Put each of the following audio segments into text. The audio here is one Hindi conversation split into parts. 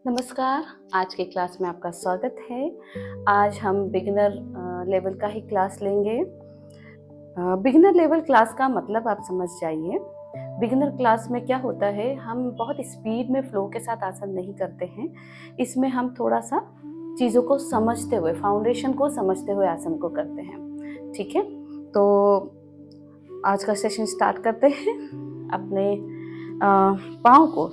नमस्कार। आज की क्लास में आपका स्वागत है। आज हम बिगिनर लेवल का ही क्लास लेंगे। बिगिनर लेवल क्लास का मतलब आप समझ जाइए। बिगिनर क्लास में क्या होता है, हम बहुत स्पीड में फ्लो के साथ आसन नहीं करते हैं। इसमें हम थोड़ा सा चीज़ों को समझते हुए, फाउंडेशन को समझते हुए आसन को करते हैं। ठीक है, तो आज का सेशन स्टार्ट करते हैं। अपने पाँव को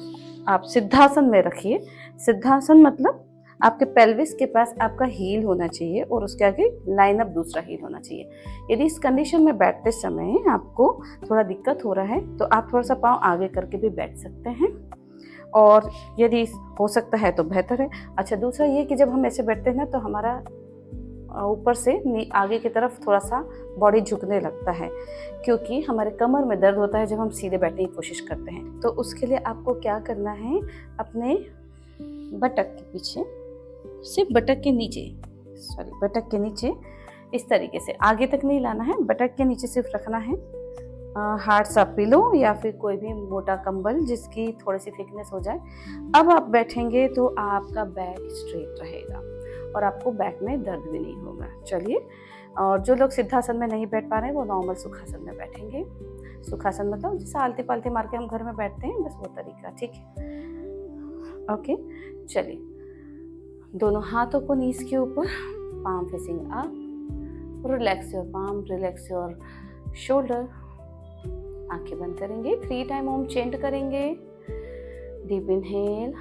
आप सिद्धासन में रखिए। सिद्धासन मतलब आपके पेल्विस के पास आपका हील होना चाहिए और उसके आगे लाइन अप दूसरा हील होना चाहिए। यदि इस कंडीशन में बैठते समय आपको थोड़ा दिक्कत हो रहा है तो आप थोड़ा सा पाँव आगे करके भी बैठ सकते हैं, और यदि हो सकता है तो बेहतर है। अच्छा, दूसरा ये कि जब हम ऐसे बैठते हैं ना तो हमारा ऊपर से आगे की तरफ थोड़ा सा बॉडी झुकने लगता है, क्योंकि हमारे कमर में दर्द होता है जब हम सीधे बैठने की कोशिश करते हैं। तो उसके लिए आपको क्या करना है, अपने बटक के पीछे, सिर्फ बटक के नीचे इस तरीके से, आगे तक नहीं लाना है, बटक के नीचे सिर्फ रखना है। हार्ड सा पिलो या फिर कोई भी मोटा कंबल जिसकी थोड़ी सी थिकनेस हो जाए। अब आप बैठेंगे तो आपका बैक स्ट्रेट रहेगा और आपको बैक में दर्द भी नहीं होगा। चलिए, और जो लोग सिद्धासन में नहीं बैठ पा रहे हैं वो नॉर्मल सुखासन में बैठेंगे। सुखासन मतलब जैसे आलती पालती मार के हम घर में बैठते हैं, बस वो तरीका। ठीक है, ओके। चलिए, दोनों हाथों को नीज के ऊपर, palm facing up, relax your palm, relax your shoulder. आंखें बंद करेंगे, 3 टाइम ओम चेंट करेंगे। Deep inhale,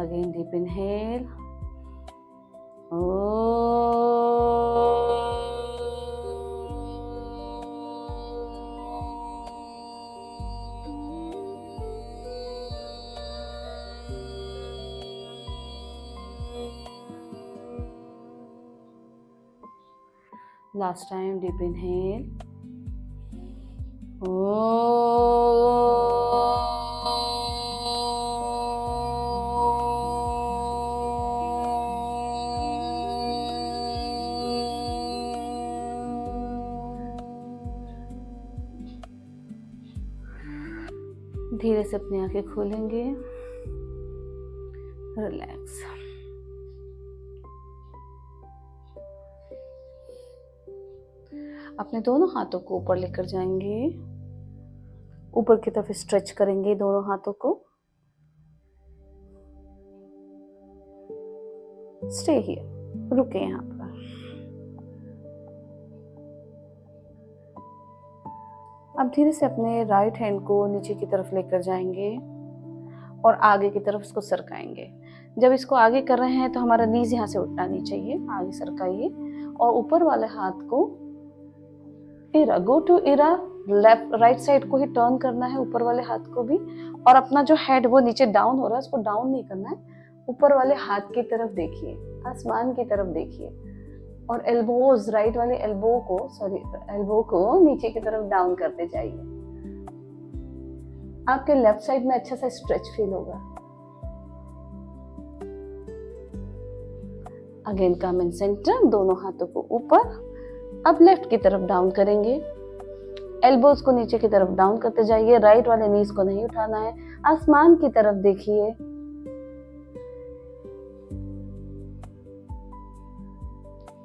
again deep inhale, last time deep inhale, धीरे से अपनी आंखें खोलेंगे, रिलैक्स। अपने दोनों हाथों को ऊपर लेकर जाएंगे, ऊपर की तरफ स्ट्रेच करेंगे दोनों हाथों को। स्टे हियर, रुके यहाँ पर। अब धीरे से अपने राइट हैंड को नीचे की तरफ लेकर जाएंगे और आगे की तरफ इसको सरकाएंगे। जब इसको आगे कर रहे हैं तो हमारा नीज यहाँ से उठना नहीं चाहिए, आगे सरकाइए और ऊपर वाले हाथ को इरा, गो टू इरा, लेफ्ट राइट साइड को ही टर्न करना है, ऊपर वाले हाथ को भी। और अपना जो हेड वो नीचे डाउन हो रहा है उसको डाउन नहीं करना है, ऊपर वाले हाथ की तरफ देखिए, आसमान की तरफ देखिए। और एल्बोज, राइट वाले एल्बो को नीचे की तरफ डाउन करते जाइए। आपके लेफ्ट साइड में अच्छा सा स्ट्रेच फील होगा। अगेन कम इन सेंटर, दोनों हाथों को ऊपर। अब लेफ्ट की तरफ डाउन करेंगे, एल्बोज को नीचे की तरफ डाउन करते जाइए, राइट वाले नीज को नहीं उठाना है, आसमान की तरफ देखिए।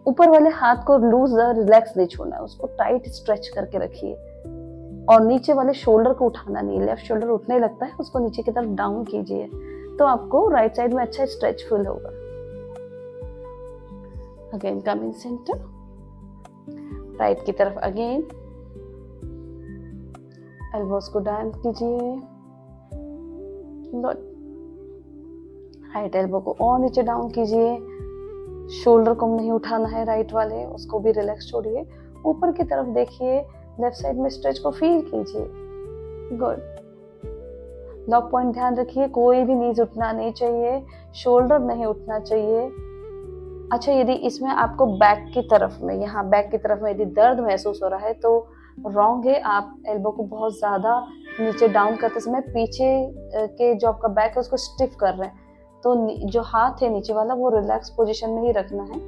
ऊपर वाले हाथ को लूज रिलैक्स नहीं छोड़ना है, उसको टाइट स्ट्रेच करके रखिए। और नीचे वाले शोल्डर को उठाना नहीं, लेफ्ट शोल्डर उठने लगता है उसको नीचे की तरफ डाउन कीजिए, तो आपको राइट साइड में अच्छा स्ट्रेच फील होगा। अगेन कम इन सेंटर, राइट की तरफ अगेन, एल्बोस को डाउन कीजिए, गुड। राइट एल्बो को और नीचे डाउन कीजिए, शोल्डर को नहीं उठाना है, राइट वाले उसको भी रिलैक्स छोड़िए। ऊपर की तरफ देखिए, लेफ्ट साइड में स्ट्रेच को फील कीजिए, गुड। लॉक पॉइंट ध्यान रखिए, कोई भी नीज उठना नहीं चाहिए, शोल्डर नहीं उठना चाहिए। अच्छा, यदि इसमें आपको बैक की तरफ में, यहाँ बैक की तरफ में यदि दर्द महसूस हो रहा है तो रॉन्ग है। आप एल्बो को बहुत ज़्यादा नीचे डाउन करते समय पीछे के जो आपका बैक है उसको स्टिफ कर रहे हैं, तो जो हाथ है नीचे वाला वो रिलैक्स पोजीशन में ही रखना है।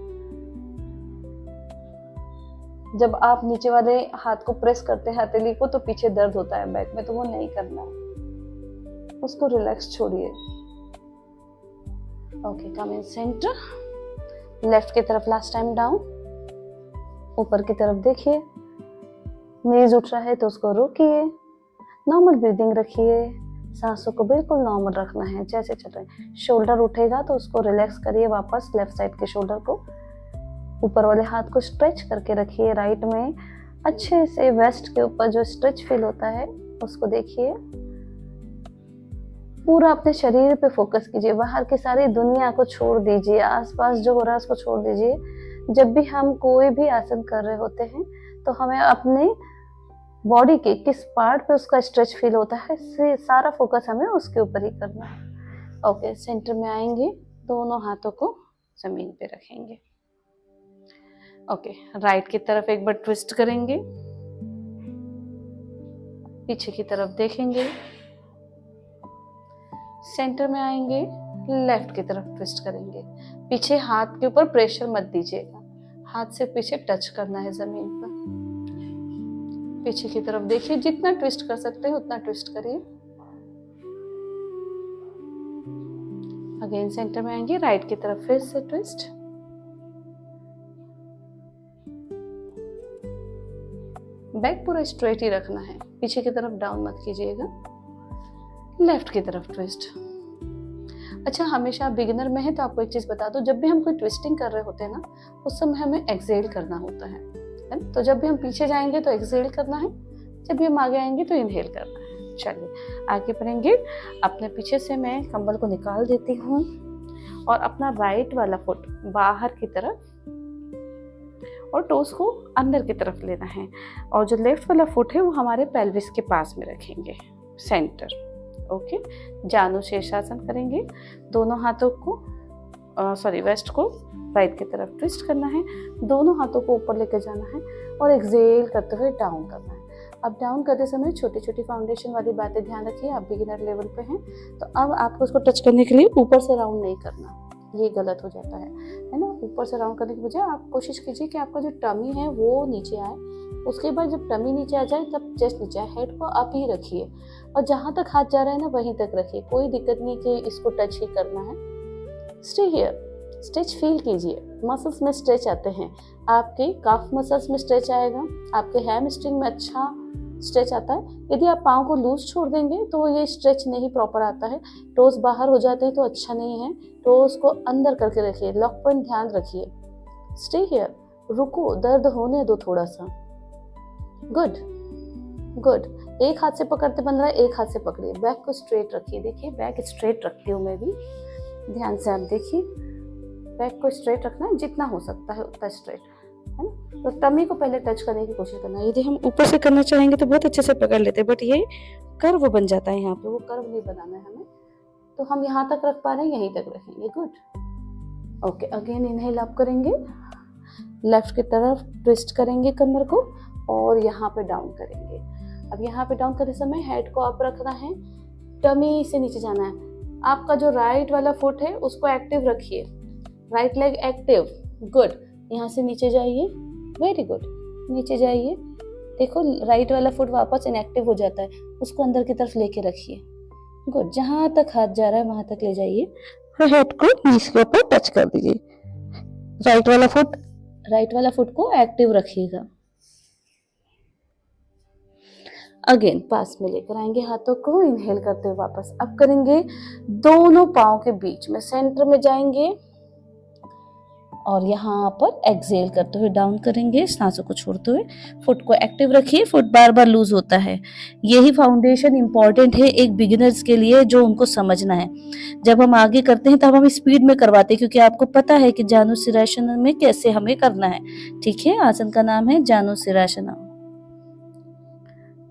जब आप नीचे वाले हाथ को प्रेस करते हैं हथेली को तो पीछे दर्द होता है बैक में, तो वो नहीं करना है, उसको रिलैक्स छोड़िए। ओके, कम इन सेंटर, लेफ्ट की तरफ लास्ट टाइम डाउन, ऊपर की तरफ देखिए, नीज उठ रहा है तो उसको रोकिए, नॉर्मल ब्रीदिंग रखिए, सांसों को बिल्कुल नॉर्मल रखना है जैसे चल रहे हैं। शोल्डर उठेगा तो उसको रिलैक्स करिए, वापस लेफ्ट साइड के शोल्डर को, ऊपर वाले हाथ को स्ट्रेच करके रखिए राइट में, अच्छे से वेस्ट के ऊपर जो स्ट्रेच फील होता है उसको देखिए। पूरा अपने शरीर पे फोकस कीजिए, बाहर की सारी दुनिया को छोड़ दीजिए, आसपास जो हो रहा है उसको छोड़ दीजिए। जब भी हम कोई भी आसन कर रहे होते हैं तो हमें अपने बॉडी के किस पार्ट पे उसका स्ट्रेच फील होता है सारा फोकस हमें उसके ऊपर ही करना है। ओके, सेंटर में आएंगे, दोनों हाथों को जमीन पे रखेंगे। ओके, राइट की तरफ एक बार ट्विस्ट करेंगे, पीछे की तरफ देखेंगे, सेंटर में आएंगे, लेफ्ट की तरफ ट्विस्ट करेंगे। पीछे हाथ के ऊपर प्रेशर मत दीजिएगा, हाथ से पीछे टच करना है जमीन पर। पीछे की तरफ देखिए, जितना ट्विस्ट कर सकते हैं उतना ट्विस्ट करिए। अगेन सेंटर में आएंगे, राइट की तरफ फिर से ट्विस्ट, बैक पूरा स्ट्रेट ही रखना है, पीछे की तरफ डाउन मत कीजिएगा। लेफ्ट की तरफ ट्विस्ट। अच्छा, हमेशा आप बिगिनर में है तो आपको एक चीज बता दो, जब भी हम कोई ट्विस्टिंग कर रहे होते हैं ना उस समय हमें एक्सहेल करना होता है। तो जब भी हम पीछे जाएंगे तो एक्सहेल करना है, जब भी हम आगे आएंगे तो इनहेल करना है। चलिए आगे बढ़ेंगे। अपने पीछे से मैं कंबल को निकाल देती हूँ और अपना राइट वाला फुट बाहर की तरफ और टोस को अंदर की तरफ लेना है, और जो लेफ्ट वाला फुट है वो हमारे पेल्विस के पास में रखेंगे, सेंटर। ओके, जानु शीर्षासन करेंगे। दोनों हाथों को वेस्ट को राइट की तरफ ट्विस्ट करना है, दोनों हाथों को ऊपर लेकर जाना है और एक्सहेल करते हुए डाउन करना है। अब डाउन करते समय छोटी छोटी फाउंडेशन वाली बातें ध्यान रखिए। आप बिगिनर लेवल पे हैं तो अब आपको उसको टच करने के लिए ऊपर से राउंड नहीं करना, ये गलत हो जाता है ना। ऊपर से राउंड करने की बजाय आप कोशिश कीजिए कि आपका जो टमी है वो नीचे आए, उसके बाद जब टमी नीचे आ जाए तब चेस्ट नीचे आए, हेड को अप ही रखिए और जहाँ तक हाथ जा रहा है ना वहीं तक रखिए, कोई दिक्कत नहीं कि इसको टच ही करना है। स्टे हियर, स्ट्रेच फील कीजिए, मसल्स में स्ट्रेच आते हैं, आपके काफ मसल्स में स्ट्रेच आएगा, आपके हैमस्ट्रिंग में अच्छा स्ट्रेच आता है। यदि आप पाँव को लूज छोड़ देंगे तो ये स्ट्रेच नहीं प्रॉपर आता है, टोस बाहर हो जाते हैं तो अच्छा नहीं है। टोस को अंदर करके रखिए, लॉक पॉइंट ध्यान रखिए। स्टे हियर, रुको, दर्द होने दो थोड़ा सा। गुड गुड, एक हाथ से पकड़ते बन रहा है, एक हाथ से पकड़िए, बैक को स्ट्रेट रखिए। देखिए बैक स्ट्रेट रखती हूँ मैं भी, ध्यान से आप देखिए, बैक को स्ट्रेट रखना है, जितना हो सकता है उतना स्ट्रेट, है ना। तो टमी को पहले टच करने की कोशिश करना है। यदि हम ऊपर से करना चाहेंगे तो बहुत अच्छे से पकड़ लेते हैं, बट ये कर्व बन जाता है यहाँ पे, वो कर्व नहीं बनाना है हमें, तो हम यहाँ तक रख पा रहे हैं, यहीं तक रखेंगे। गुड। ओके, अगेन इनहेल आप करेंगे, लेफ्ट की तरफ ट्विस्ट करेंगे कमर को और यहाँ पे डाउन करेंगे। अब यहाँ पे डाउन करते समय हेड को अप रखना है, टमी से नीचे जाना है। आपका जो राइट वाला फुट है उसको एक्टिव रखिए, राइट लेग एक्टिव। गुड, यहाँ से नीचे जाइए, वेरी गुड, नीचे जाइए। देखो राइट वाला फुट वापस इनएक्टिव हो जाता है, उसको अंदर की तरफ लेके रखिए। गुड, जहाँ तक हाथ जा रहा है वहां तक ले जाइए, हेड को नीज के ऊपर टच कर दीजिए। राइट वाला फुट को एक्टिव रखिएगा। अगेन पास में लेकर आएंगे हाथों को, इनहेल करते हुए वापस अप करेंगे, दोनों पाँव के बीच में सेंटर में जाएंगे और यहाँ पर एक्सहेल करते हुए डाउन करेंगे, सांसों को छोड़ते हुए। फुट को एक्टिव रखिए, फुट बार बार लूज होता है, यही फाउंडेशन इंपॉर्टेंट है एक बिगिनर्स के लिए, जो उनको समझना है। जब हम आगे करते हैं तब हम स्पीड में करवाते हैं, क्योंकि आपको पता है कि जानु सिरासन में कैसे हमें करना है। ठीक है, आसन का नाम है जानु सिरासन।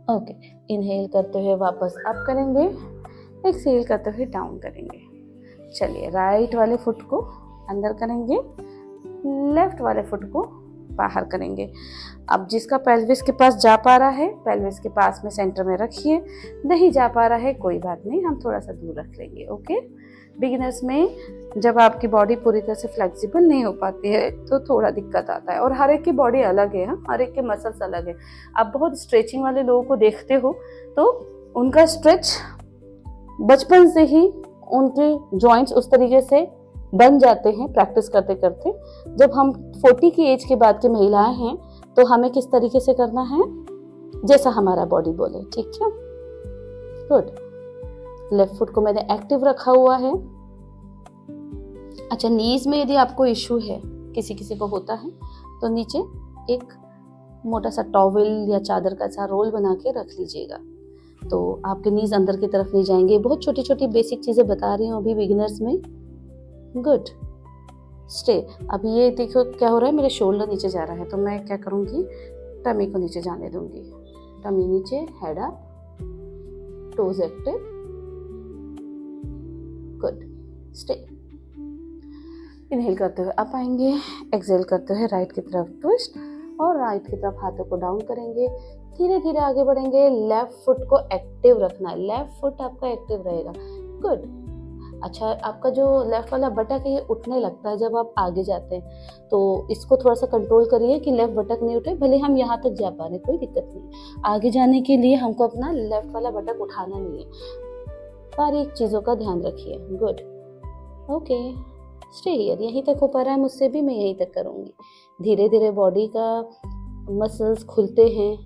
ओके, इनहेल करते हुए वापस अप करेंगे, एक्सहेल करते हुए डाउन करेंगे। चलिए राइट वाले फुट को अंदर करेंगे, लेफ्ट वाले फुट को बाहर करेंगे। अब जिसका पेल्विस के पास जा पा रहा है पेल्विस के पास में सेंटर में रखिए, नहीं जा पा रहा है कोई बात नहीं, हम थोड़ा सा दूर रख लेंगे। ओके, बिगिनर्स में जब आपकी बॉडी पूरी तरह से फ्लेक्सिबल नहीं हो पाती है तो थोड़ा दिक्कत आता है, और हर एक की बॉडी अलग है, हर एक के मसल्स अलग है। आप बहुत स्ट्रेचिंग वाले लोगों को देखते हो तो उनका स्ट्रेच बचपन से ही उनके जॉइंट्स उस तरीके से बन जाते हैं प्रैक्टिस करते करते। जब हम 40 की एज के बाद की महिलाएं हैं तो हमें किस तरीके से करना है, जैसा हमारा बॉडी बोले, ठीक है। गुड, लेफ्ट फुट को मैंने एक्टिव रखा हुआ है। अच्छा, नीज में यदि आपको इश्यू है, किसी किसी को होता है, तो नीचे एक मोटा सा टॉवल या चादर का सा रोल बना के रख लीजिएगा, तो आपके नीज अंदर की तरफ नहीं जाएंगे। बहुत छोटी छोटी बेसिक चीजें बता रही हूँ अभी बिगिनर्स में। Good, stay. अब ये देखो क्या हो रहा है, मेरे शोल्डर नीचे जा रहा है, तो मैं क्या करूँगी, टमी को नीचे जाने दूंगी। टमी नीचे, head up, toes active. Good, stay. Inhale करते हुए अप आएंगे, एक्सहेल करते हुए राइट की तरफ ट्विस्ट, और राइट की तरफ हाथों को डाउन करेंगे। धीरे धीरे आगे बढ़ेंगे। लेफ्ट फुट को एक्टिव रखना है, लेफ्ट फुट आपका एक्टिव रहेगा। गुड। अच्छा, आपका जो लेफ्ट वाला बटक है ये उठने लगता है जब आप आगे जाते हैं, तो इसको थोड़ा सा कंट्रोल करिए कि लेफ्ट बटक नहीं उठे। भले हम यहाँ तक जा पा रहे, कोई दिक्कत नहीं। आगे जाने के लिए हमको अपना लेफ्ट वाला बटक उठाना नहीं है, बारीक चीज़ों का ध्यान रखिए। Good, okay, stay here. यहीं तक हो पा रहा है मुझसे भी, मैं यहीं तक करूँगी। धीरे धीरे बॉडी का मसल्स खुलते हैं,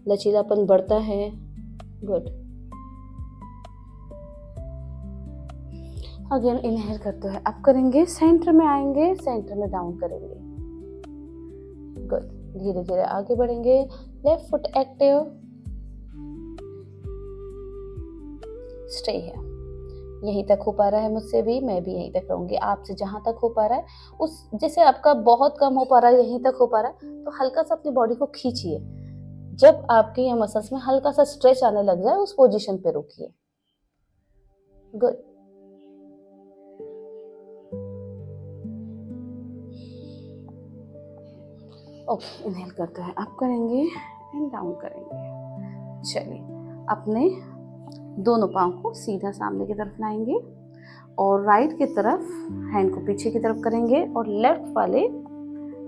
लचीलापन बढ़ता है। गुड, अगेन इनहेल करते हुए अप करेंगे, सेंटर में आएंगे, सेंटर में डाउन करेंगे। गुड, धीरे धीरे आगे बढ़ेंगे। लेफ्ट फुट एक्टिव, स्टे है। यहीं तक हो पा रहा है मुझसे भी, मैं भी यहीं तक रहूंगी। आपसे जहां तक हो पा रहा है, उस जैसे आपका बहुत कम हो पा रहा है, यहीं तक हो पा रहा है, तो हल्का सा अपनी बॉडी को खींचिए। जब आपके ये मसल्स में हल्का सा स्ट्रेच आने लग जाए, उस पोजीशन पे रुकिए। गुड, ओके, इनहेल करते हैं अप करेंगे एंड डाउन करेंगे। चलिए, अपने दोनों पाँव को सीधा सामने की तरफ लाएंगे और राइट की तरफ हैंड को पीछे की तरफ करेंगे, और लेफ्ट वाले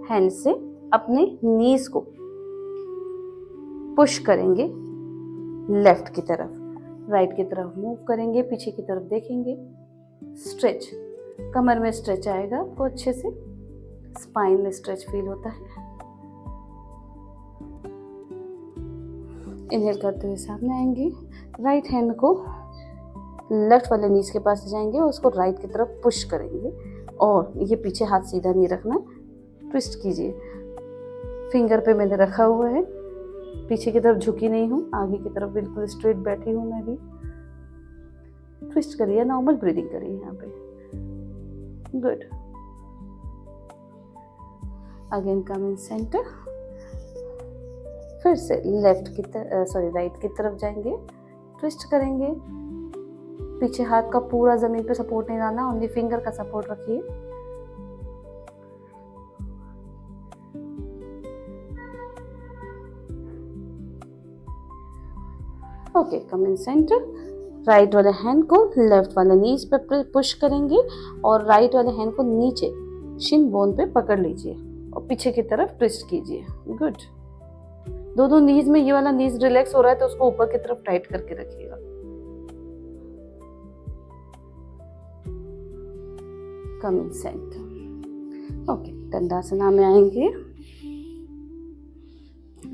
हैंड से अपने नीज को पुश करेंगे लेफ्ट की तरफ। राइट की तरफ मूव करेंगे, पीछे की तरफ देखेंगे। स्ट्रेच, कमर में स्ट्रेच आएगा आपको अच्छे से, स्पाइन में स्ट्रेच फील होता है। इनहेल करते हुए सामने आएंगे, राइट हैंड को लेफ्ट वाले नीज के पास जाएंगे, उसको राइट की तरफ पुश करेंगे, और ये पीछे हाथ सीधा नहीं रखना, ट्विस्ट कीजिए। फिंगर पे मैंने रखा हुआ है, पीछे की तरफ झुकी नहीं हूँ, आगे की तरफ बिल्कुल स्ट्रेट बैठी हूँ मैं भी। ट्विस्ट करिए, नॉर्मल ब्रीदिंग करिए यहाँ पे। गुड, अगेन कम इन सेंटर। फिर से राइट की तरफ जाएंगे, ट्विस्ट करेंगे। पीछे हाथ का पूरा जमीन पे सपोर्ट नहीं डालना, ओनली फिंगर का सपोर्ट रखिए। ओके, कम इन सेंटर। राइट वाले हैंड को लेफ्ट वाले नीज पे पुश करेंगे, और राइट वाले हैंड को नीचे शिन बोन पे पकड़ लीजिए और पीछे की तरफ ट्विस्ट कीजिए। गुड, दोनों नीज में ये वाला नीज रिलैक्स हो रहा है तो उसको ऊपर की तरफ टाइट करके रखिएगा। कम इन सेंटर। ओके, दंडासना में आएंगे।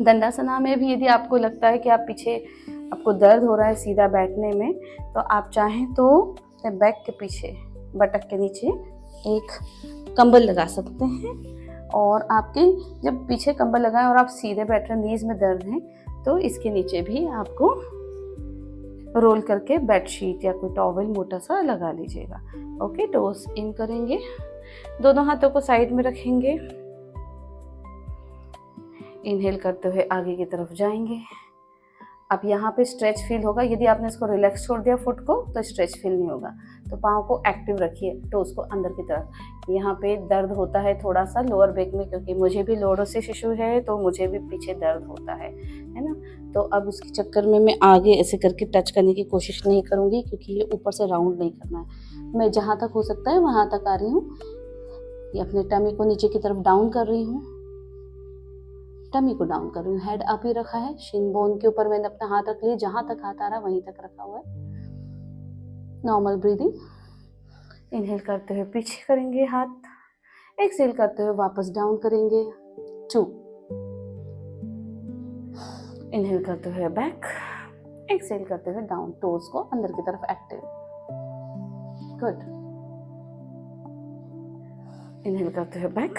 दंडासना में भी यदि आपको लगता है कि आप पीछे आपको दर्द हो रहा है सीधा बैठने में, तो आप चाहें तो बैक के पीछे बटक के नीचे एक कंबल लगा सकते हैं, और आपके जब पीछे कंबल लगाएं और आप सीधे बैठ रहे, नीज में दर्द है, तो इसके नीचे भी आपको रोल करके बेडशीट या कोई टॉवल मोटा सा लगा लीजिएगा। ओके, टोस इन करेंगे, दोनों हाथों को साइड में रखेंगे। इनहेल करते हुए आगे की तरफ जाएंगे। अब यहाँ पे स्ट्रेच फील होगा, यदि आपने इसको रिलैक्स छोड़ दिया फुट को तो स्ट्रेच फील नहीं होगा। तो पाँव को एक्टिव रखिए, टोस को अंदर की तरफ। यहाँ पे दर्द होता है थोड़ा सा लोअर बैक में, क्योंकि मुझे भी लॉर्डोसिस इशू है, तो मुझे भी पीछे दर्द होता है ना। तो अब उसके चक्कर में मैं आगे ऐसे करके टच करने की कोशिश नहीं करूँगी, क्योंकि ये ऊपर से राउंड नहीं करना है। मैं जहाँ तक हो सकता है वहाँ तक आ रही हूँ। ये अपने टमी को नीचे की तरफ डाउन कर रही हूँ, टमी को डाउन कर रही हूँ। हेड अप ही रखा है, शिन बोन के ऊपर मैंने अपना हाथ रख लिया, जहाँ तक हाथ आ रहा है वहीं तक रखा हुआ है। नॉर्मल ब्रीदिंग, इनहेल करते हुए पीछे करेंगे हाथ, एक्सहेल करते हुए वापस डाउन करेंगे 2, इनहेल करते हुए बैक, एक्सहेल करते हुए डाउन, टोज को अंदर की तरफ एक्टिव, गुड। इनहेल करते हुए बैक,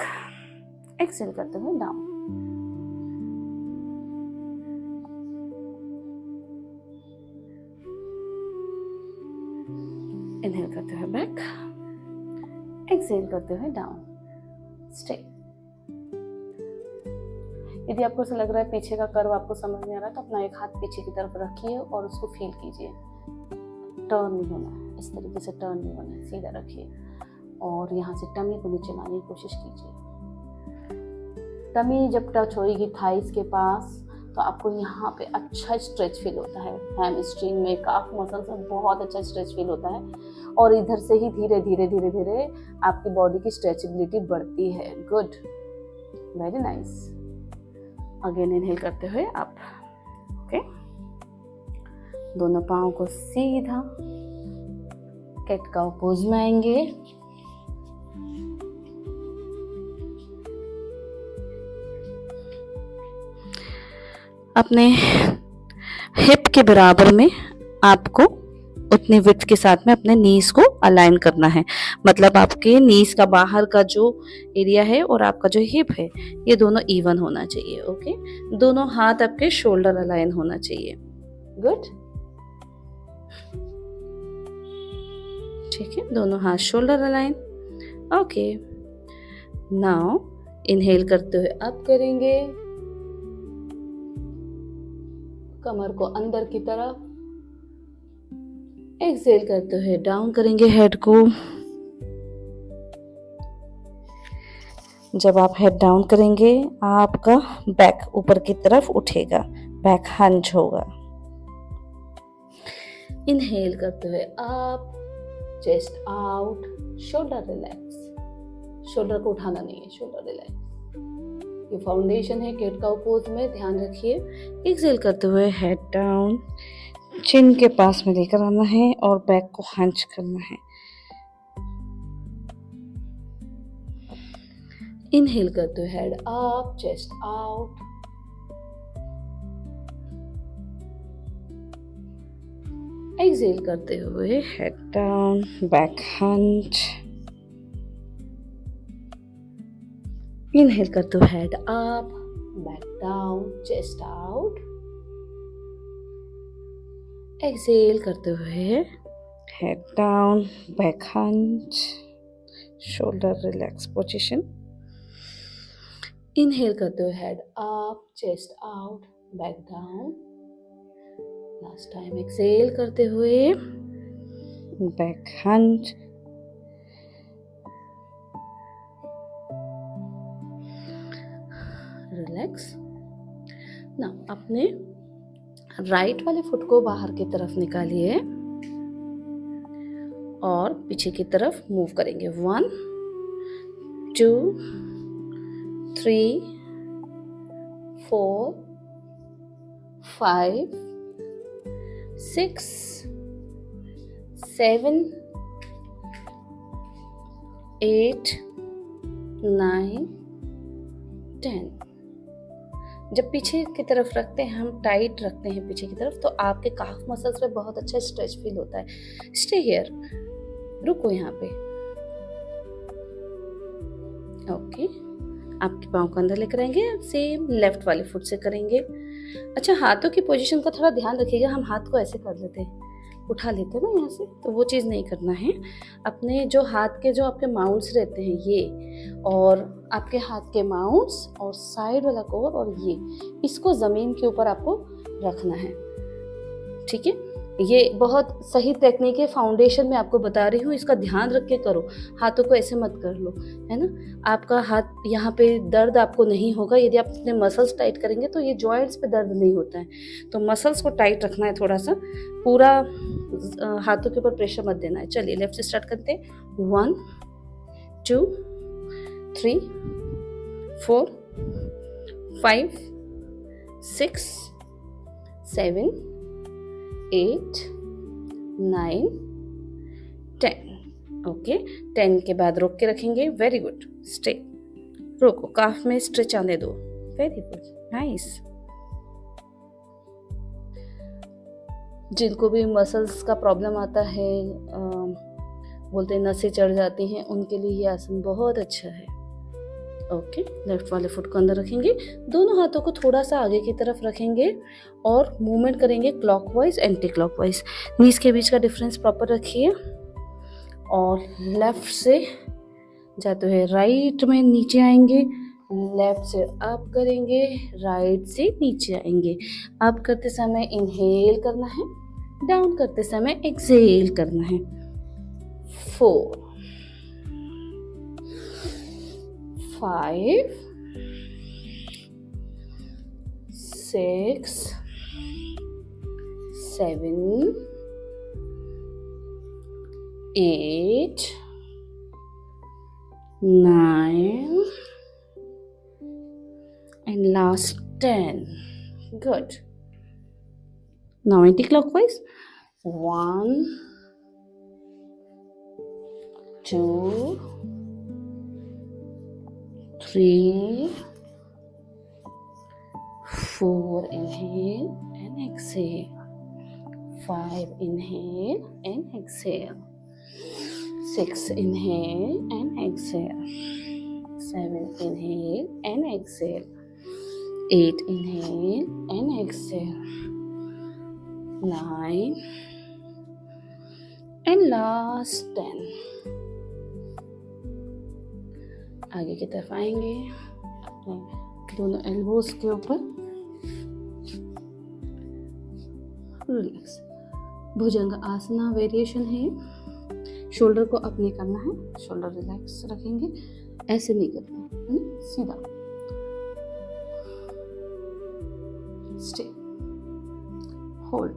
एक्सहेल करते हुए डाउन। इनहेल करते हुए बैक, एक्सहेल करते हुए डाउन, स्टे। यदि आपको ऐसा लग रहा है पीछे का कर्व आपको समझ नहीं आ रहा, तो अपना एक हाथ पीछे की तरफ रखिए और उसको फील कीजिए। टर्न नहीं होना है, इस तरीके से टर्न नहीं होना है, सीधा रखिए और यहाँ से टमी को नीचे लाने की कोशिश कीजिए। टमी जब टच होगी थाइस के पास, तो आपको यहाँ पे अच्छा स्ट्रेच फील होता है। हैमस्ट्रिंग में, काफ मसल्स में बहुत अच्छा स्ट्रेच फील होता है, और इधर से ही धीरे धीरे धीरे धीरे आपकी बॉडी की स्ट्रेचेबिलिटी बढ़ती है। Good, very nice. Again inhale करते हुए अप, ओके। दोनों पाँव को सीधा कैट काउ पोज में आएंगे। अपने हिप के बराबर में आपको उतने विड्थ के साथ में अपने नीज को अलाइन करना है। मतलब आपके नीज का बाहर का जो एरिया है और आपका जो हिप है, ये दोनों इवन होना चाहिए, ओके। दोनों हाथ आपके शोल्डर अलाइन होना चाहिए, गुड। ठीक है, दोनों हाथ shoulder align, okay. Now inhale करते हुए अप करेंगे, कमर को अंदर की तरफ, एक्सहेल करते हुए डाउन करेंगे हेड को। जब आप हेड डाउन करेंगे, आपका बैक ऊपर की तरफ उठेगा, बैक हंच होगा। इनहेल करते हुए up, chest out, shoulder relax. Shoulder को उठाना नहीं है, शोल्डर रिलैक्स। ये फाउंडेशन है कैट काउ पोज में, ध्यान रखिए। एक्सहेल करते हुए हेड डाउन, चिन के पास में लेकर आना है और बैक को हंच करना है। इनहेल करते हुए head up, chest out, exhale करते हुए head down, back hunch. Inhale करते हुए head up, back down, chest out. Exhale करते हुए head down, back hunch, shoulder relax position. Inhale करते हुए head up, chest out, back down. Last time exhale करते हुए बैक हंच, रिलैक्स। ना अपने राइट वाले फुट को बाहर की तरफ निकालिए और पीछे की तरफ मूव करेंगे। 1 2 3 4 5 6 7 8 9 10। जब पीछे की तरफ रखते हैं, हम टाइट रखते हैं पीछे की तरफ, तो आपके काफ मसल्स में बहुत अच्छा स्ट्रेच फील होता है। स्टे हियर, रुको यहाँ पे, ओके। आपके पाँव को अंदर लेकर आएंगे, सेम लेफ्ट वाले फुट से करेंगे। अच्छा, हाथों की पोजीशन का थोड़ा ध्यान रखिएगा। हम हाथ को ऐसे कर लेते हैं, उठा लेते हैं ना यहाँ से, तो वो चीज़ नहीं करना है। अपने जो हाथ के जो आपके माउंट्स रहते हैं, ये और आपके हाथ के माउंट्स और साइड वाला कोर और ये, इसको ज़मीन के ऊपर आपको रखना है, ठीक है। ये बहुत सही टेक्निक है, फाउंडेशन में आपको बता रही हूँ, इसका ध्यान रख के करो, हाथों को ऐसे मत कर लो, है ना। आपका हाथ यहाँ पे दर्द आपको नहीं होगा, यदि आप अपने मसल्स टाइट करेंगे तो ये जॉइंट्स पे दर्द नहीं होता है, तो मसल्स को टाइट रखना है थोड़ा सा, पूरा हाथों के ऊपर प्रेशर मत देना है। चलिए लेफ्ट से स्टार्ट करते हैं। 1 2 3 4 5 6 7 8 9 10। ओके, 10 के बाद रोक के रखेंगे। वेरी गुड, स्टे, रोको, काफ में स्ट्रेच आने दो। Very good, nice. जिनको भी मसल्स का प्रॉब्लम आता है, बोलते हैं नसें चढ़ जाती हैं, उनके लिए ये आसन बहुत अच्छा है। ओके, लेफ्ट वाले फुट को अंदर रखेंगे, दोनों हाथों को थोड़ा सा आगे की तरफ रखेंगे और मूवमेंट करेंगे क्लॉकवाइज एंटी क्लॉकवाइज। नीज के बीच का डिफरेंस प्रॉपर रखिए और लेफ्ट से जाते हुए राइट में नीचे आएंगे, लेफ्ट से अप करेंगे, राइट से नीचे आएंगे। अप करते समय इनहेल करना है, डाउन करते समय एक्सहेल करना है। 4 5 6 7 8 9 and last 10. Good. Now anti-clockwise. 1 2 3 4 inhale and exhale, 5 inhale and exhale, 6 inhale and exhale, 7 inhale and exhale, 8 inhale and exhale, 9 and last 10. आगे की तरफ आएंगे, अपने दोनों एल्बोज के ऊपर रिलैक्स। भुजंग आसना वेरिएशन है, शोल्डर को अप नहीं करना है, शोल्डर रिलैक्स रखेंगे, ऐसे नहीं करना है, सीधा। स्टे, होल्ड,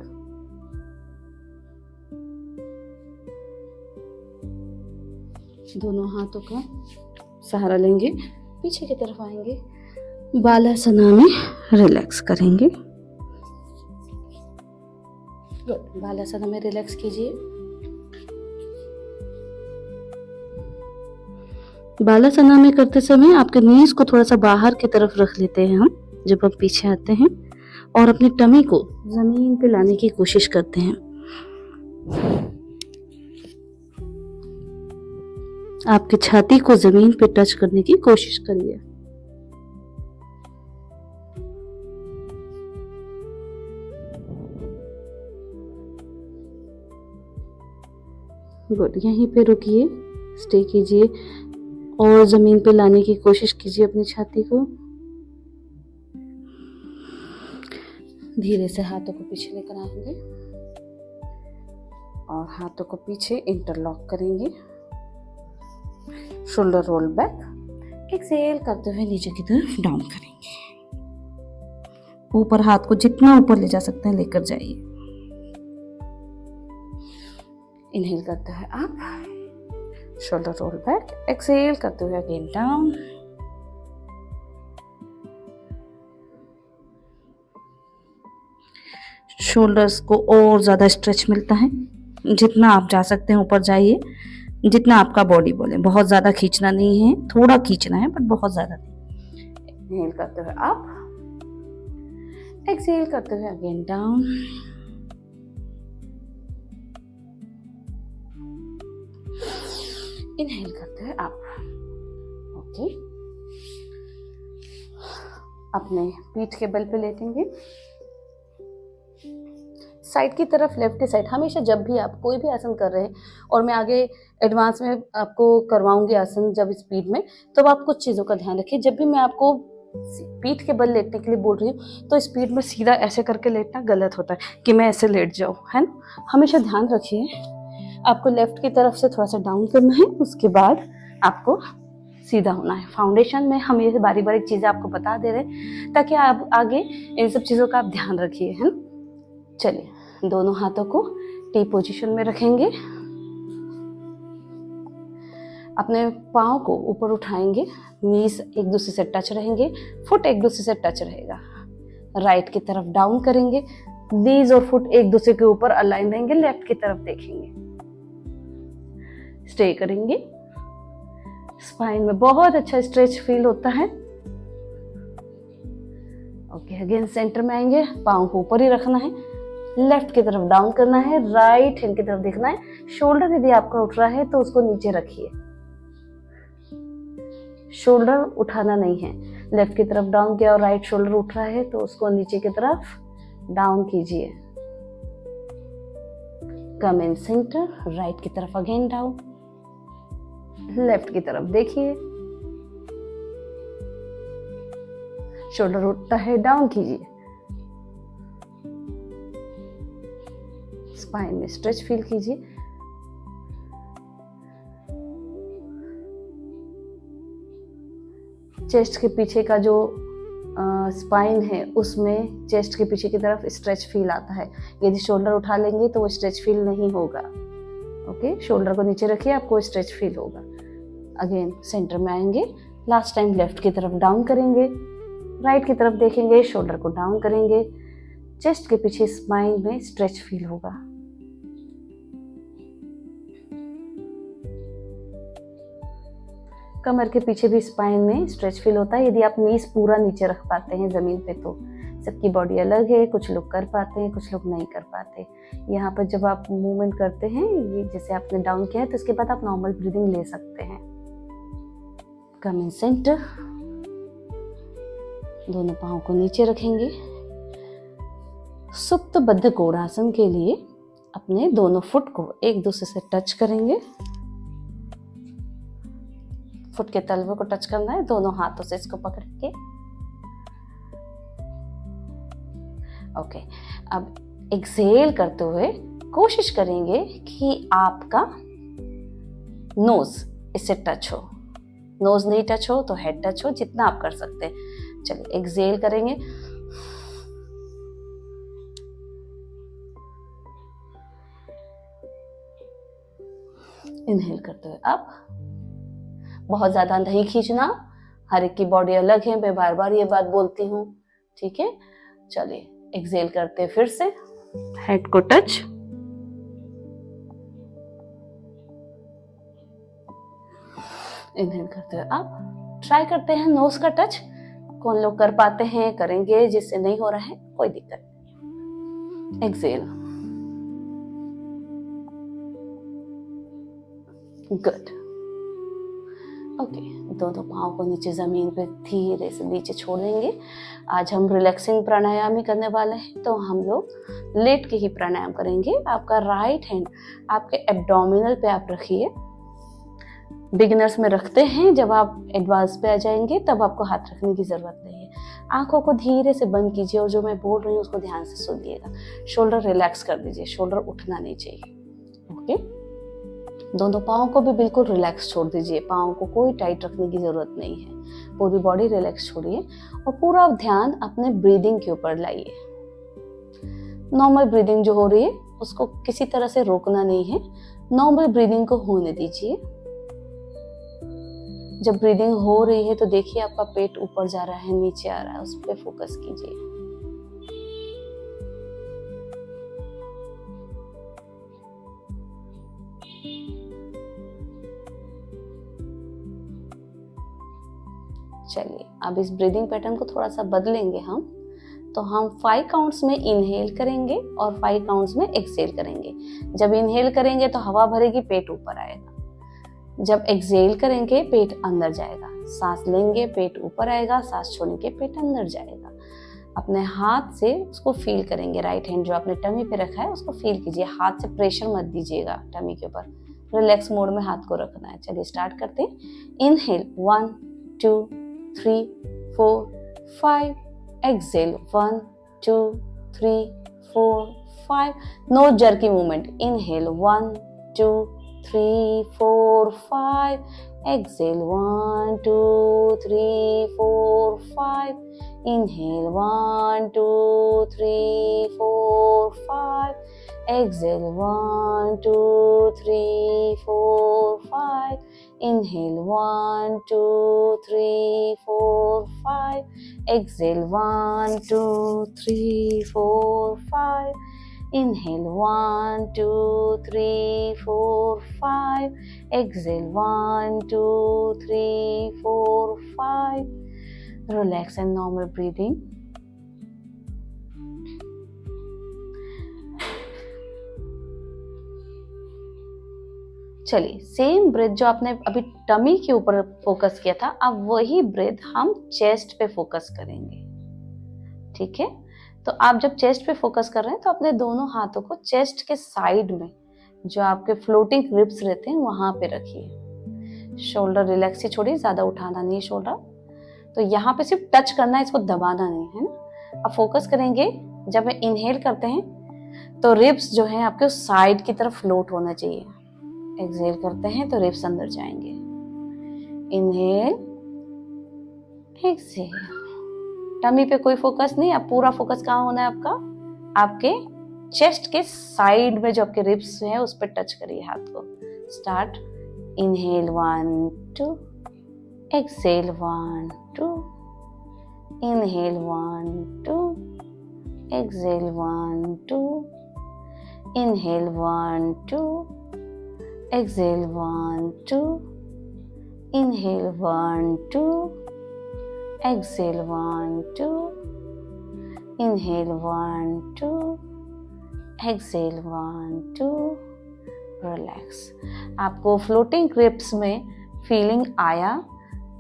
दोनों हाथों का सहारा लेंगे, पीछे की तरफ आएंगे, बालासना में रिलैक्स करेंगे। गुड, बालासना में रिलैक्स कीजिए। बालासना में करते समय आपके नीज को थोड़ा सा बाहर की तरफ रख लेते हैं हम जब हम पीछे आते हैं, और अपनी टमी को जमीन पे लाने की कोशिश करते हैं। आपकी छाती को जमीन पे टच करने की कोशिश करिए। गुड, यहीं पे रुकिए, स्टे कीजिए और जमीन पे लाने की कोशिश कीजिए अपनी छाती को। धीरे से हाथों को पीछे लेकर आएंगे और हाथों को पीछे इंटरलॉक करेंगे। शोल्डर रोल बैक, एक्सहेल करते हुए नीचे की तरफ डाउन करेंगे। ऊपर हाथ को जितना ऊपर ले जा सकते हैं लेकर जाइए। इनहेल करते हुए up, shoulder roll back, exhale करते हुए अगेन डाउन। शोल्डर्स को और ज्यादा स्ट्रेच मिलता है, जितना आप जा सकते हैं ऊपर जाइए, जितना आपका बॉडी बोले। बहुत ज्यादा खींचना नहीं है, थोड़ा खींचना है बट बहुत ज्यादा नहीं। इनहेल करते हुए अप, एक्सहेल करते हुए अगेन डाउन। इनहेल करते हुए अप। ओके, अपने पीठ के बल पे लेटेंगे, साइड की तरफ, लेफ्ट की साइड। हमेशा जब भी आप कोई भी आसन कर रहे हैं, और मैं आगे एडवांस में आपको करवाऊंगी आसन जब स्पीड में, तो आप कुछ चीज़ों का ध्यान रखिए। जब भी मैं आपको पीठ के बल लेटने के लिए बोल रही हूँ तो स्पीड में सीधा ऐसे करके लेटना गलत होता है कि मैं ऐसे लेट जाऊँ, है ना। हमेशा ध्यान रखिए आपको लेफ्ट की तरफ से थोड़ा सा डाउन करना है, उसके बाद आपको सीधा होना है। फाउंडेशन में हम ये बारी बारी चीज़ें आपको बता दे रहे हैं ताकि आप आगे इन सब चीज़ों का आप ध्यान रखिए, है ना। चलिए, दोनों हाथों को टी पोजीशन में रखेंगे, अपने पाँव को ऊपर उठाएंगे, नीज एक दूसरे से टच रहेंगे, फुट एक दूसरे से टच रहेगा। राइट की तरफ डाउन करेंगे, नीज और फुट एक दूसरे के ऊपर अलाइन रहेंगे, लेफ्ट की तरफ देखेंगे, स्टे करेंगे। स्पाइन में बहुत अच्छा स्ट्रेच फील होता है। ओके, अगेन सेंटर में आएंगे, पाँव को ऊपर ही रखना है, लेफ्ट की तरफ डाउन करना है, राइट हैंड की तरफ देखना है। शोल्डर यदि आपका उठ रहा है तो उसको नीचे रखिए, शोल्डर उठाना नहीं है। लेफ्ट की तरफ डाउन किया और राइट शोल्डर उठ रहा है तो उसको नीचे की तरफ डाउन कीजिए। कम इन सेंटर, राइट की तरफ अगेन डाउन, लेफ्ट की तरफ देखिए, शोल्डर उठता है, डाउन कीजिए। स्पाइन में स्ट्रेच फील कीजिए। चेस्ट के पीछे का जो स्पाइन है उसमें चेस्ट के पीछे की तरफ स्ट्रेच फील आता है। यदि शोल्डर उठा लेंगे तो वो स्ट्रेच फील नहीं होगा। ओके, शोल्डर को नीचे रखिए, आपको स्ट्रेच फील होगा। अगेन सेंटर में आएंगे, लास्ट टाइम लेफ्ट की तरफ डाउन करेंगे, राइट की तरफ देखेंगे, शोल्डर को डाउन करेंगे, चेस्ट के पीछे स्पाइन में स्ट्रेच फील होगा। कमर के पीछे भी स्पाइन में स्ट्रेच फील होता है यदि आप नीज पूरा नीचे रख पाते हैं जमीन पे। तो सबकी बॉडी अलग है, कुछ लोग कर पाते हैं, कुछ लोग नहीं कर पाते। यहाँ पर जब आप मूवमेंट करते हैं, ये जैसे आपने डाउन किया है तो इसके बाद आप नॉर्मल ब्रीदिंग ले सकते हैं। कम इन सेंटर, दोनों पाँव को नीचे रखेंगे। सुप्त बद्ध कोणासन के लिए अपने दोनों फुट को एक दूसरे से टच करेंगे। फुट के तलवे को टच करना है, दोनों हाथों से इसको पकड़ के। ओके, अब एक्सेल करते हुए कोशिश करेंगे कि आपका नोज इससे टच हो। नोज नहीं टच हो तो हेड टच हो, जितना आप कर सकते हैं। चलिए, एक्सेल करेंगे। इनहेल करते हुए अब बहुत ज्यादा नहीं खींचना, हर एक की बॉडी अलग है, मैं बार बार ये बात बोलती हूँ, ठीक है। चलिए, एक्सेल करते फिर से हेड को टच, इनहेल करते हुए अब ट्राई करते हैं नोज का टच। कौन लोग कर पाते हैं करेंगे, जिससे नहीं हो रहा है कोई दिक्कत नहीं। Excel, good. ओके, दोनों पाँव को नीचे जमीन पे धीरे से नीचे छोड़ देंगे। आज हम रिलैक्सिंग प्राणायाम ही करने वाले हैं, तो हम लोग लेट के ही प्राणायाम करेंगे। आपका राइट हैंड आपके एब्डोमिनल पे आप रखिए। बिगिनर्स में रखते हैं, जब आप एडवांस पे आ जाएंगे तब आपको हाथ रखने की जरूरत नहीं है। आंखों को धीरे से बंद कीजिए और जो मैं बोल रही हूँ उसको ध्यान से सुनिएगा। शोल्डर रिलैक्स कर दीजिए, शोल्डर उठना नहीं चाहिए। ओके, दोनों पाँव को भी बिल्कुल रिलैक्स छोड़ दीजिए, पाँव को कोई टाइट रखने की जरूरत नहीं है। पूरी बॉडी रिलैक्स छोड़िए और पूरा ध्यान अपने ब्रीदिंग के ऊपर लाइए। नॉर्मल ब्रीदिंग जो हो रही है उसको किसी तरह से रोकना नहीं है, नॉर्मल ब्रीदिंग को होने दीजिए। जब ब्रीदिंग हो रही है तो देखिए आपका पेट ऊपर जा रहा है, नीचे आ रहा है, उस पर फोकस कीजिए। चलिए, अब इस ब्रीदिंग पैटर्न को थोड़ा सा बदलेंगे हम। तो हम 5 काउंट्स में इनहेल करेंगे और 5 काउंट्स में एक्सहेल करेंगे। जब इनहेल करेंगे तो हवा भरेगी, पेट ऊपर आएगा। जब एक्सहेल करेंगे पेट अंदर जाएगा। सांस लेंगे पेट ऊपर आएगा, सांस छोड़ेंगे पेट अंदर जाएगा। अपने हाथ से उसको फील करेंगे। राइट हैंड जो आपने टमी पे रखा है उसको फील कीजिए, हाथ से प्रेशर मत दीजिएगा टमी के ऊपर, रिलैक्स मोड में हाथ को रखना है। चलिए स्टार्ट करते हैं। Inhale 1 2 3 4 5. Exhale 1, 2, 3, 4, 5. No jerky movement. Inhale 1, 2, 3, 4, 5. Exhale 1, 2, 3, 4, 5. Inhale 1, 2, 3, 4, 5. Exhale 1, 2, 3, 4, 5. Inhale 1, 2, 3, 4, 5. Exhale 1, 2, 3, 4, 5. Inhale 1, 2, 3, 4, 5. Exhale 1, 2, 3, 4, 5. Relax and normal breathing. चलिए, सेम ब्रेथ जो आपने अभी टमी के ऊपर फोकस किया था, अब वही ब्रेथ हम चेस्ट पे फोकस करेंगे। ठीक है, तो आप जब चेस्ट पे फोकस कर रहे हैं तो अपने दोनों हाथों को चेस्ट के साइड में, जो आपके फ्लोटिंग रिब्स रहते हैं, वहां पे रखिए। शोल्डर रिलैक्स ही छोड़िए, ज्यादा उठाना नहीं है शोल्डर। तो यहाँ पे सिर्फ टच करना है, इसको दबाना नहीं है ना। अब फोकस करेंगे, जब इनहेल करते हैं तो रिब्स जो है आपके उस साइड की तरफ फ्लोट होना चाहिए। एक्सहेल करते हैं तो रिब्स अंदर जाएंगे। Inhale, exhale. टमी पे कोई फोकस नहीं, अब पूरा फोकस कहाँ होना है आपका? आपके चेस्ट के साइड में जो आपके रिब्स हैं उस पर टच करिए हाथ को। Start. Inhale 1, 2. Exhale 1, 2. Inhale 1, 2. Exhale 1, 2. Inhale 1, 2. Exhale 1, 2. Inhale 1, 2. Exhale 1, 2. Inhale 1, 2. Exhale 1, 2. Relax. आपको फ्लोटिंग ग्रिप्स में फीलिंग आया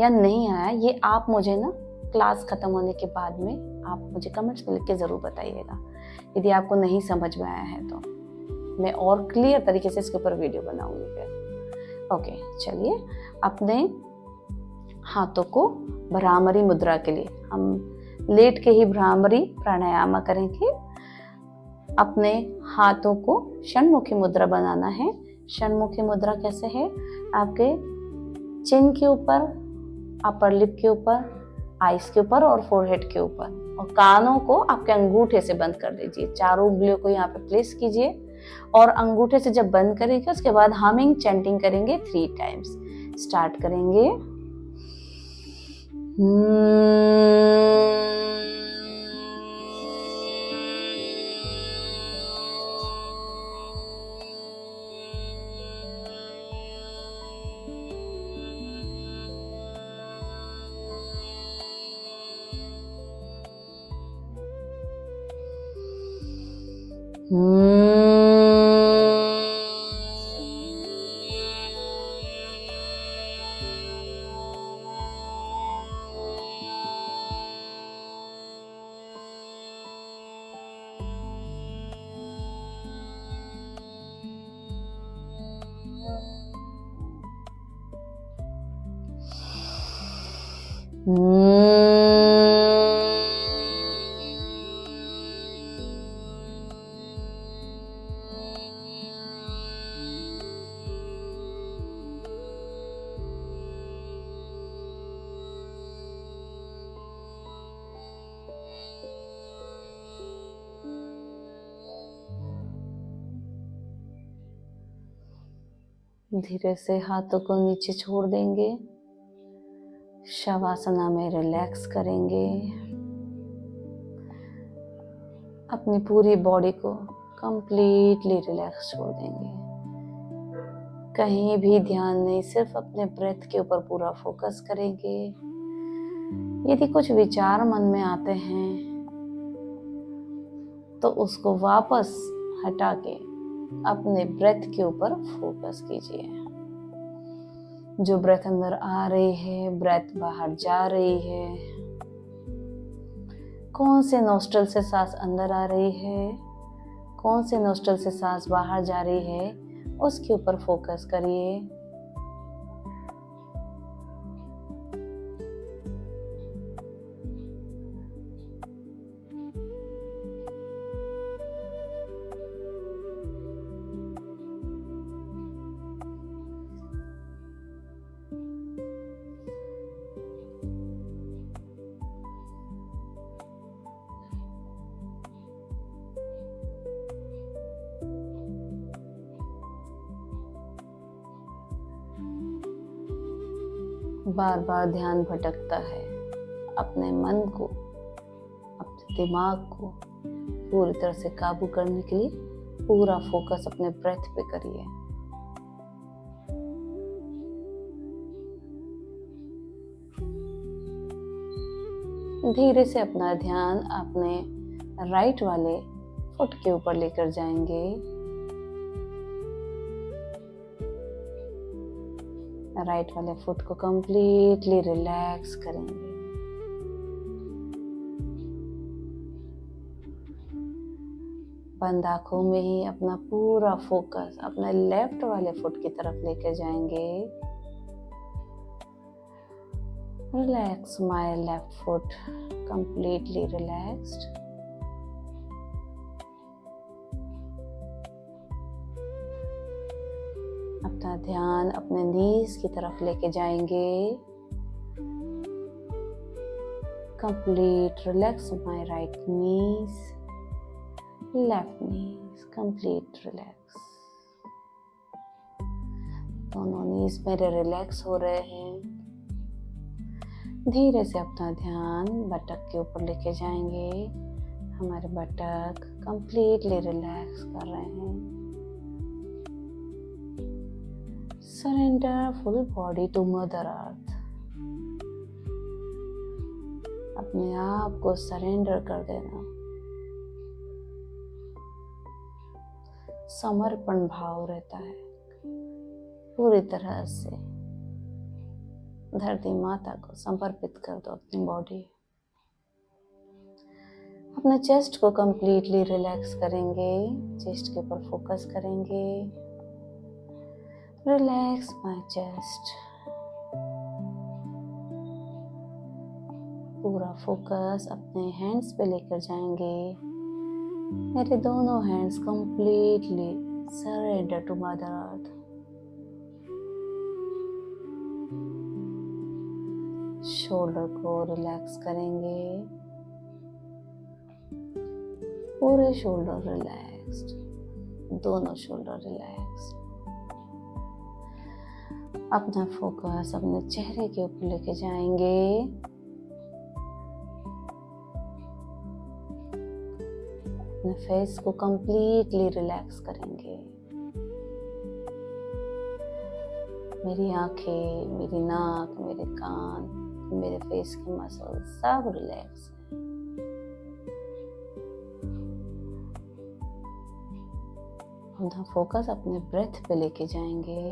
या नहीं आया, ये आप मुझे ना क्लास खत्म होने के बाद में आप मुझे कमेंट्स में लिख के ज़रूर बताइएगा। यदि आपको नहीं समझ में आया है तो मैं और क्लियर तरीके से इसके ऊपर वीडियो बनाऊंगी फिर। ओके, चलिए अपने हाथों को भ्रामरी मुद्रा के लिए हम लेट के ही भ्रामरी प्राणायाम करेंगे। अपने हाथों को षण्मुखी मुद्रा बनाना है। षण्मुखी मुद्रा कैसे है? आपके चिन के ऊपर, अपर लिप के ऊपर, आईज के ऊपर और फोरहेड के ऊपर, और कानों को आपके अंगूठे से बंद कर दीजिए। चारों उंगलियों को यहाँ पे प्लेस कीजिए और अंगूठे से जब बंद करेंगे उसके बाद हमिंग चैंटिंग करेंगे 3 टाइम्स। स्टार्ट करेंगे। धीरे से हाथों को नीचे छोड़ देंगे। शवासना में रिलैक्स करेंगे। अपनी पूरी बॉडी को कंप्लीटली रिलैक्स छोड़ देंगे। कहीं भी ध्यान नहीं, सिर्फ अपने ब्रेथ के ऊपर पूरा फोकस करेंगे। यदि कुछ विचार मन में आते हैं तो उसको वापस हटा के अपने ब्रेथ के ऊपर फोकस कीजिए। जो ब्रेथ अंदर आ रही है, ब्रेथ बाहर जा रही है, कौन से नोस्ट्रल से सांस अंदर आ रही है, कौन से नोस्ट्रल से सांस बाहर जा रही है, उसके ऊपर फोकस करिए। बार बार ध्यान भटकता है, अपने मन को, अपने दिमाग को पूरी तरह से काबू करने के लिए पूरा फोकस अपने ब्रेथ पे करिए। धीरे से अपना ध्यान अपने राइट वाले फुट के ऊपर लेकर जाएंगे। राइट वाले फुट को कंप्लीटली रिलैक्स करेंगे। बंद आंखों में ही अपना पूरा फोकस अपने लेफ्ट वाले फुट की तरफ लेकर जाएंगे। Relax my left foot, completely relaxed. अपना ध्यान अपने नीज की तरफ लेके जाएंगे। Complete relax my right knees, left knees complete relax. दोनों नीज मेरे रिलैक्स हो रहे हैं। धीरे से अपना ध्यान बटक के ऊपर लेके जाएंगे। हमारे बटक कंप्लीटली रिलैक्स कर रहे हैं। Surrender full body to mother earth. अपने आप को सरेंडर कर देना। समर्पण भाव रहता है पूरी तरह से। धरती माता को समर्पित कर दो अपनी बॉडी। अपने चेस्ट को कंप्लीटली रिलैक्स करेंगे। चेस्ट के ऊपर फोकस करेंगे। Relax my chest. पूरा फोकस अपने हैंड्स पे लेकर जाएंगे। मेरे दोनों hands completely surrender to mother earth. Shoulder को रिलैक्स करेंगे। पूरे शोल्डर रिलैक्स्ड, दोनों शोल्डर रिलैक्स्ड। अपना फोकस अपने चेहरे के ऊपर लेके जाएंगे। अपने फेस को कंप्लीटली रिलैक्स करेंगे। मेरी आंखें, मेरी नाक, मेरे कान, मेरे फेस की मसल्स सब रिलैक्स है। अपना फोकस अपने ब्रेथ पे लेके जाएंगे।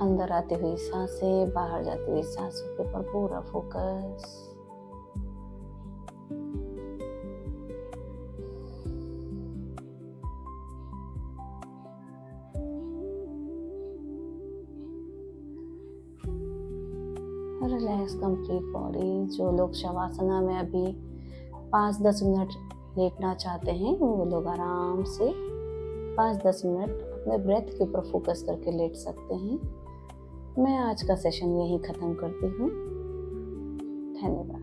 अंदर आती हुई सांसें, बाहर जाती हुई सांसों के ऊपर पूरा फोकस। Relax complete body. जो लोग शवासना में अभी 5-10 मिनट लेटना चाहते हैं वो लोग आराम से 5-10 मिनट अपने ब्रेथ के ऊपर फोकस करके लेट सकते हैं। मैं आज का सेशन यहीं ख़त्म करती हूँ। धन्यवाद।